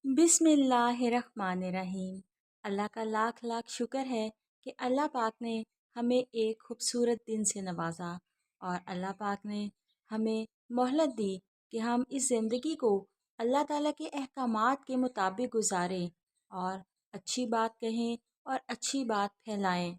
बिस्मिल्लाहिर्रहमानिर्रहीम। अल्लाह का लाख लाख शुक्र है कि अल्लाह पाक ने हमें एक खूबसूरत दिन से नवाजा और अल्लाह पाक ने हमें मोहलत दी कि हम इस ज़िंदगी को अल्लाह ताला के अहकामात के मुताबिक गुजारें और अच्छी बात कहें और अच्छी बात फैलाएं।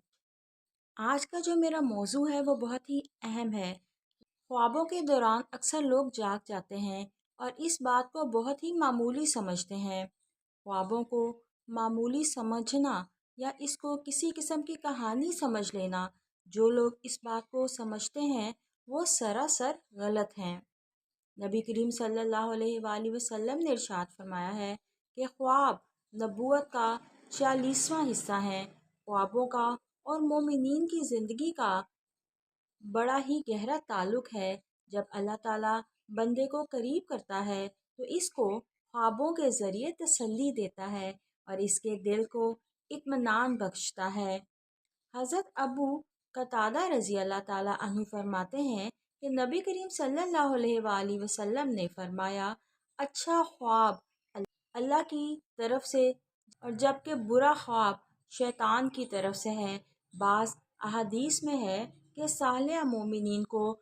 आज का जो मेरा मौजू है वो बहुत ही अहम है। ख्वाबों के दौरान अक्सर लोग जाग जाते हैं और इस बात को बहुत ही मामूली समझते हैं। ख्वाबों को मामूली समझना या इसको किसी किस्म की कहानी समझ लेना, जो लोग इस बात को समझते हैं वो सरासर गलत हैं। नबी करीम सल्लल्लाहु अलैहि वसल्लम ने इरशाद फरमाया है कि ख्वाब नबूवत का 40वां हिस्सा है। ख्वाबों का और मोमिनीन की ज़िंदगी का बड़ा ही गहरा ताल्लुक़ है। जब अल्लाह ताला बंदे को करीब करता है तो इसको ख्वाबों के ज़रिए तसल्ली देता है और इसके दिल को इत्मीनान बख्शता है। हज़रत अबू कतादा रज़ी अल्लाह ताला अन्हु फरमाते हैं कि नबी करीम सल्लल्लाहु अलैहि वसल्लम ने फरमाया, अच्छा ख्वाब अल्लाह की तरफ से और जबकि बुरा ख्वाब शैतान की तरफ से है। बाज़ अहादीस में है कि सालिह मोमिनीन को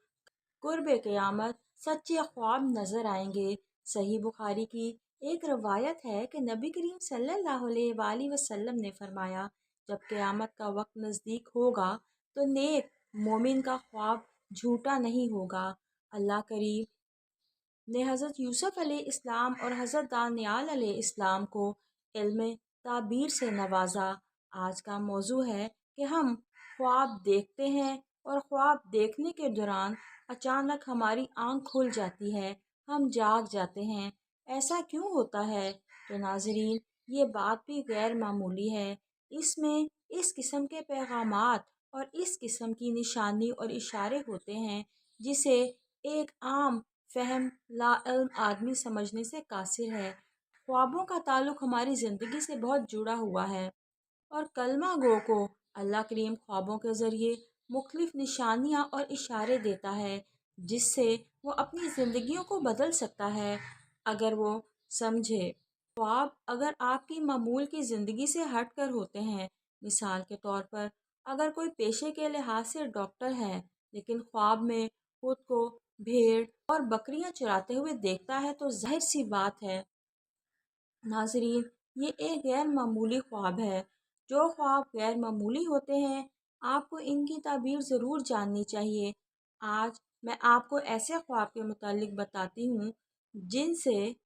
कुर्ब क़यामत सच्चे ख्वाब नज़र आएंगे। सही बुखारी की एक रवायत है कि नबी करीम सल्लल्लाहु अलैहि वसल्लम ने फरमाया, जब क़यामत का वक्त नज़दीक होगा तो नेक मोमिन का ख्वाब झूठा नहीं होगा। अल्लाह करीम ने हज़रत यूसुफ़ अलैहिस्सलाम और हज़रत दानियाल अलैहिस्सलाम को इल्म ताबीर से नवाजा। आज का मौजू है कि हम ख्वाब देखते हैं और ख्वाब देखने के दौरान अचानक हमारी आँख खुल जाती है, हम जाग जाते हैं। ऐसा क्यों होता है? तो नाज़रीन, ये बात भी गैर मामूली है। इसमें इस किस्म के पैगामात और इस किस्म की निशानी और इशारे होते हैं जिसे एक आम फ़हम लाइल्म आदमी समझने से कासिर है। ख्वाबों का ताल्लुक़ हमारी ज़िंदगी से बहुत जुड़ा हुआ है और कलमा गो को अल्लाह करीम ख्वाबों के ज़रिए मुख्तलिफ़ निशानियाँ और इशारे देता है जिससे वो अपनी ज़िंदगियों को बदल सकता है अगर वो समझे। ख्वाब अगर आपकी मामूल की ज़िंदगी से हट कर होते हैं, मिसाल के तौर पर अगर कोई पेशे के लिहाज से डॉक्टर है लेकिन ख्वाब में खुद को भेड़ और बकरियां चराते हुए देखता है तो जाहिर सी बात है नाजरीन, ये एक गैर मामूली ख्वाब है। जो ख्वाब गैर मामूली होते हैं आपको इनकी ताबीर ज़रूर जाननी चाहिए। आज मैं आपको ऐसे ख्वाब के मुतालिक बताती हूँ जिनसे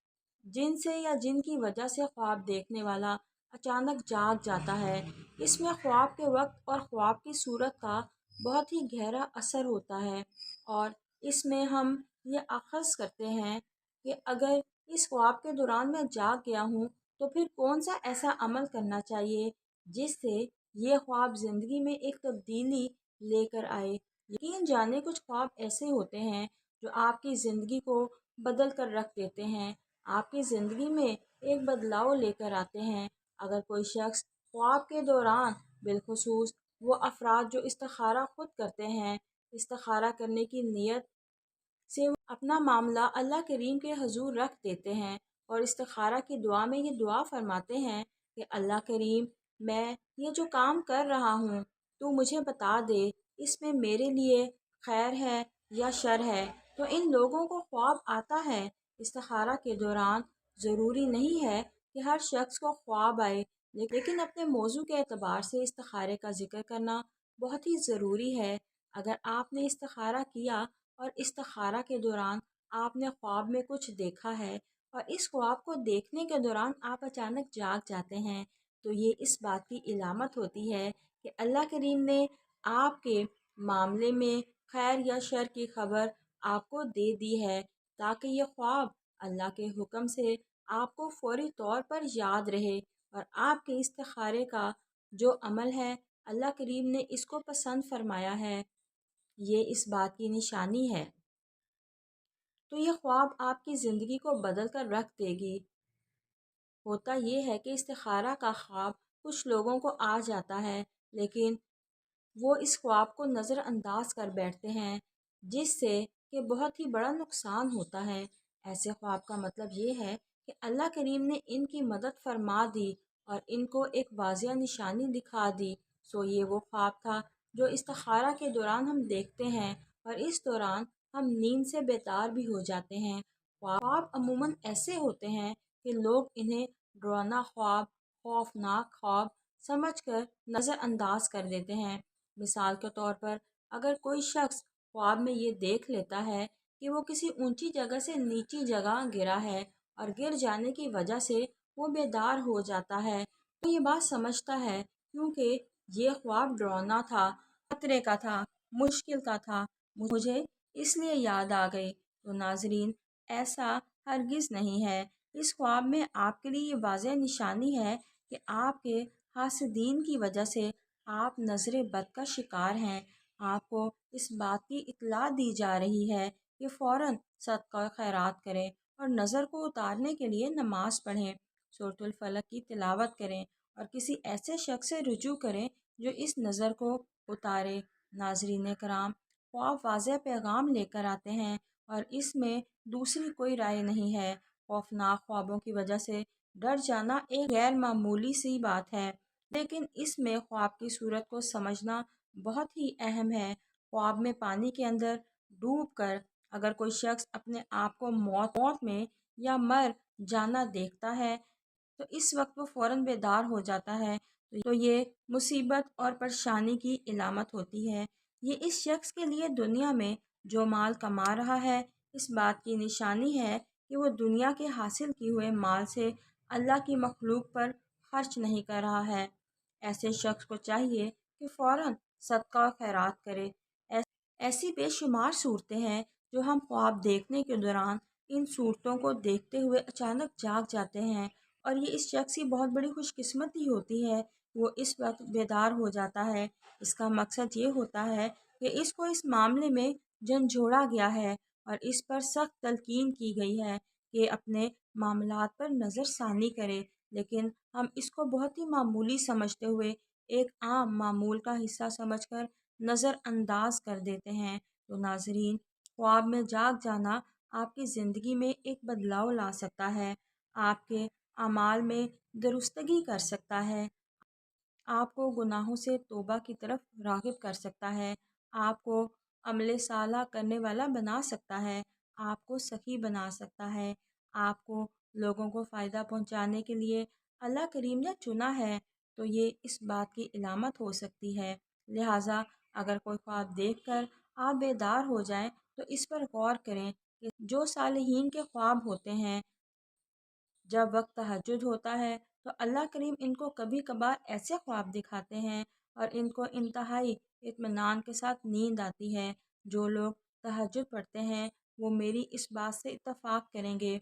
जिनसे या जिनकी वजह से ख्वाब देखने वाला अचानक जाग जाता है। इसमें ख्वाब के वक्त और ख्वाब की सूरत का बहुत ही गहरा असर होता है और इसमें हम ये अख़ज़ करते हैं कि अगर इस ख्वाब के दौरान मैं जाग गया हूँ तो फिर कौन सा ऐसा अमल करना चाहिए जिससे ये ख्वाब ज़िंदगी में एक तब्दीली लेकर आए। यकीन जाने कुछ ख्वाब ऐसे होते हैं जो आपकी ज़िंदगी को बदल कर रख देते हैं, आपकी ज़िंदगी में एक बदलाव लेकर आते हैं। अगर कोई शख्स ख्वाब के दौरान बिलखुसूस वो अफराद जो इस्तिखारा खुद करते हैं, इस्तिखारा करने की नीयत से वो अपना मामला अल्लाह करीम के हजूर रख देते हैं और इस्तिखारा की दुआ में ये दुआ फरमाते हैं कि अल्लाह करीम, मैं ये जो काम कर रहा हूँ तो मुझे बता दे इसमें मेरे लिए खैर है या शर है। तो इन लोगों को ख्वाब आता है इस्तिखारा के दौरान। ज़रूरी नहीं है कि हर शख्स को ख्वाब आए, लेकिन अपने मौजू के अतबार से इस्तिखारे का ज़िक्र करना बहुत ही ज़रूरी है। अगर आपने इस्तिखारा किया और इस्तिखारा के दौरान आपने ख्वाब में कुछ देखा है और इस ख्वाब को देखने के दौरान आप अचानक जाग जाते हैं तो ये इस बात की इलामत होती है कि अल्लाह करीम ने आपके मामले में खैर या शर की खबर आपको दे दी है ताकि ये ख्वाब अल्लाह के हुक्म से आपको फौरी तौर पर याद रहे और आपके इस्तिखारे का जो अमल है अल्लाह करीम ने इसको पसंद फरमाया है। ये इस बात की निशानी है। तो ये ख्वाब आपकी ज़िंदगी को बदल कर रख देगी। होता ये है कि इस्तिखारा का ख्वाब कुछ लोगों को आ जाता है लेकिन वो इस ख्वाब को नज़रअंदाज कर बैठते हैं जिससे कि बहुत ही बड़ा नुकसान होता है। ऐसे ख्वाब का मतलब ये है کہ اللہ کریم نے ان کی مدد فرما دی اور ان کو ایک واضح نشانی دکھا دی۔ سو یہ وہ خواب تھا جو استخارہ کے دوران ہم دیکھتے ہیں، اور اس دوران ہم نیند سے بیدار بھی ہو جاتے ہیں۔ خواب عموماً ایسے ہوتے ہیں کہ لوگ انہیں ڈرانا خواب، خوفناک خواب سمجھ کر نظر انداز کر دیتے ہیں۔ مثال کے طور پر اگر کوئی شخص خواب میں یہ دیکھ لیتا ہے کہ وہ کسی اونچی جگہ سے نیچی جگہ گرا ہے اور گر جانے کی وجہ سے وہ بیدار ہو جاتا ہے، تو یہ بات سمجھتا ہے کیونکہ یہ خواب ڈراؤنا تھا، خطرے کا تھا، مشکل کا تھا، مجھے اس لیے یاد آ گئی۔ تو ناظرین، ایسا ہرگز نہیں ہے۔ اس خواب میں آپ کے لیے یہ واضح نشانی ہے کہ آپ کے حاسدین کی وجہ سے آپ نظر بد کا شکار ہیں۔ آپ کو اس بات کی اطلاع دی جا رہی ہے کہ فوراً صدقہ خیرات کریں اور نظر کو اتارنے کے لیے نماز پڑھیں، سورۃ الفلق کی تلاوت کریں اور کسی ایسے شخص سے رجوع کریں جو اس نظر کو اتارے۔ ناظرین کرام، خواب واضح پیغام لے کر آتے ہیں اور اس میں دوسری کوئی رائے نہیں ہے۔ خوفناک خوابوں کی وجہ سے ڈر جانا ایک غیر معمولی سی بات ہے، لیکن اس میں خواب کی صورت کو سمجھنا بہت ہی اہم ہے۔ خواب میں پانی کے اندر ڈوب کر اگر کوئی شخص اپنے آپ کو موت میں یا مر جانا دیکھتا ہے تو اس وقت وہ فوراً بیدار ہو جاتا ہے، تو یہ مصیبت اور پریشانی کی علامت ہوتی ہے۔ یہ اس شخص کے لیے دنیا میں جو مال کما رہا ہے، اس بات کی نشانی ہے کہ وہ دنیا کے حاصل کیے ہوئے مال سے اللہ کی مخلوق پر خرچ نہیں کر رہا ہے۔ ایسے شخص کو چاہیے کہ فوراً صدقہ خیرات کرے۔ ایسی بے شمار صورتیں ہیں جو ہم خواب دیکھنے کے دوران ان صورتوں کو دیکھتے ہوئے اچانک جاگ جاتے ہیں، اور یہ اس شخص کی بہت بڑی خوش قسمتی ہوتی ہے، وہ اس وقت بیدار ہو جاتا ہے۔ اس کا مقصد یہ ہوتا ہے کہ اس کو اس معاملے میں جھنجھوڑا گیا ہے اور اس پر سخت تلقین کی گئی ہے کہ اپنے معاملات پر نظر ثانی کرے، لیکن ہم اس کو بہت ہی معمولی سمجھتے ہوئے ایک عام معمول کا حصہ سمجھ کر نظر انداز کر دیتے ہیں۔ تو ناظرین، خواب میں جاگ جانا آپ کی زندگی میں ایک بدلاؤ لا سکتا ہے، آپ کے اعمال میں درستگی کر سکتا ہے، آپ کو گناہوں سے توبہ کی طرف راغب کر سکتا ہے، آپ کو عمل صالح کرنے والا بنا سکتا ہے، آپ کو سخی بنا سکتا ہے، آپ کو لوگوں کو فائدہ پہنچانے کے لیے اللہ کریم نے چنا ہے، تو یہ اس بات کی علامت ہو سکتی ہے۔ لہٰذا اگر کوئی خواب دیکھ کر آپ بیدار ہو جائیں تو اس پر غور کریں کہ جو صالحین کے خواب ہوتے ہیں، جب وقت تہجد ہوتا ہے تو اللہ کریم ان کو کبھی کبھار ایسے خواب دکھاتے ہیں اور ان کو انتہائی اطمینان کے ساتھ نیند آتی ہے۔ جو لوگ تہجد پڑھتے ہیں وہ میری اس بات سے اتفاق کریں گے،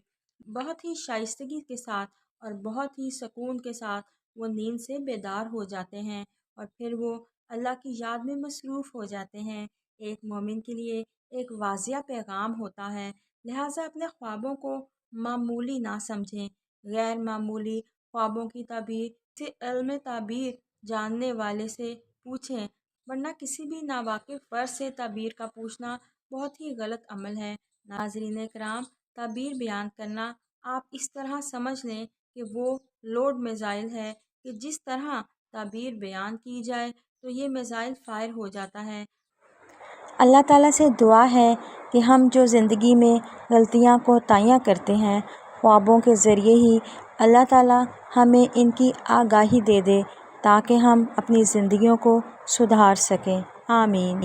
بہت ہی شائستگی کے ساتھ اور بہت ہی سکون کے ساتھ وہ نیند سے بیدار ہو جاتے ہیں اور پھر وہ اللہ کی یاد میں مصروف ہو جاتے ہیں۔ ایک مومن کے لیے ایک واضح پیغام ہوتا ہے، لہٰذا اپنے خوابوں کو معمولی نہ سمجھیں۔ غیر معمولی خوابوں کی تعبیر سے علم تعبیر جاننے والے سے پوچھیں، ورنہ کسی بھی ناواقف فرد سے تعبیر کا پوچھنا بہت ہی غلط عمل ہے۔ ناظرین کرام، تعبیر بیان کرنا آپ اس طرح سمجھ لیں کہ وہ لوڈ میزائل ہے کہ جس طرح تعبیر بیان کی جائے تو یہ میزائل فائر ہو جاتا ہے۔ اللہ تعالیٰ سے دعا ہے کہ ہم جو زندگی میں غلطیاں کوتاہیاں کرتے ہیں، خوابوں کے ذریعے ہی اللہ تعالیٰ ہمیں ان کی آگاہی دے دے تاکہ ہم اپنی زندگیوں کو سدھار سکیں۔ آمین۔